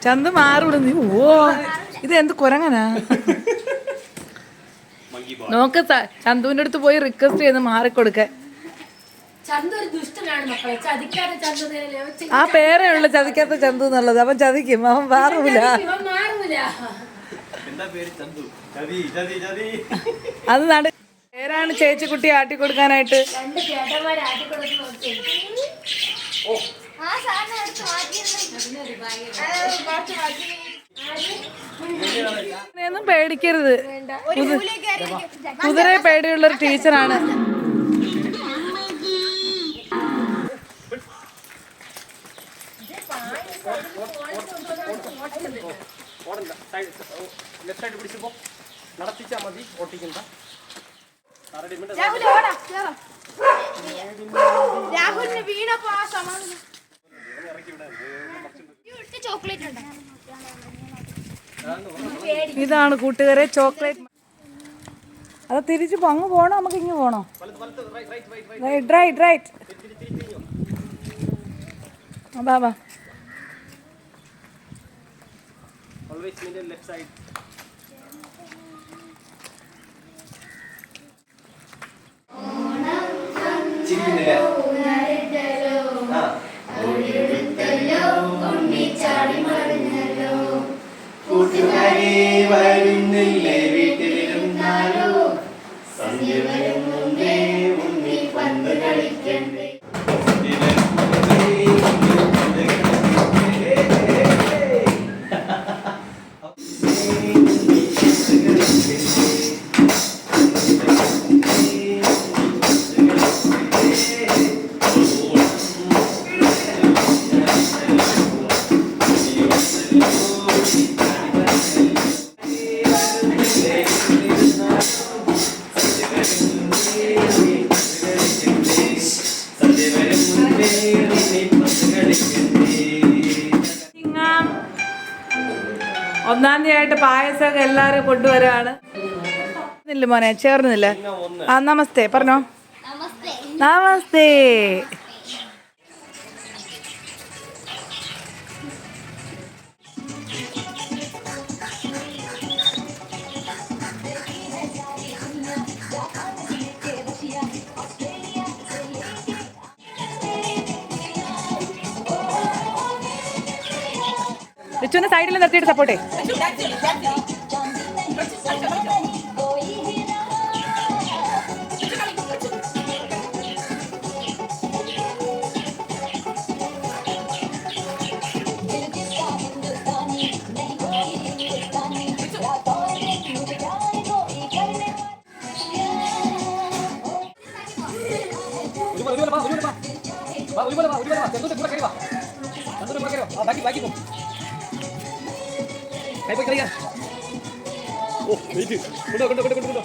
ചന്തു മാറിവിട നീ. ഓ ഇത് എന്ത് കുരങ്ങനാ. നോക്ക് ചന്തുവിന്റെ അടുത്ത് പോയി റിക്വസ്റ്റ് ചെയ്ത് മാറിക്കൊടുക്കാൻ. ആ പേരേ ഉള്ളു ചതിക്കാത്ത ചന്തു എന്നുള്ളത്. അവൻ ചതിക്കും, അവൻ മാറൂല. അത് നട പേരാണ് ചേച്ചിക്കുട്ടി ആട്ടിക്കൊടുക്കാനായിട്ട്. ഒന്നും പേടിക്കരുത്. കുതിരയെ പേടിയുള്ളൊരു ടീച്ചറാണ്. ഇതാണ് കൂട്ടുകാരെ ചോക്ലേറ്റ്. അത് തിരിച്ചു അങ്ങ് പോണോ നമുക്ക് ഇങ്ങ് പോണോ? Right right. ബാബാ always middle left side. ചിരിക്കുന്നില്ല. കൂട്ടുകാരി വരുന്നില്ലേ വീട്ടിലിരുന്നാലോ, സന്ധ്യ വരും മുമ്പേ ഉണ്ണി പന്ത് കളിക്കണ്ടേ. ഒന്നാം തീയതിയായിട്ട് പായസമൊക്കെ എല്ലാവരും കൊണ്ടുവരാണ്. ഇല്ല മോനെ ചേർന്നില്ല. ആ നമസ്തേ പറഞ്ഞോ. നമസ്തേ. റിച്ചുവിനെ സൈഡിൽ നിർത്തിയിട്ട് സപ്പോർട്ടേ. ഓ വെയിറ്റ് കൊണ്ടോ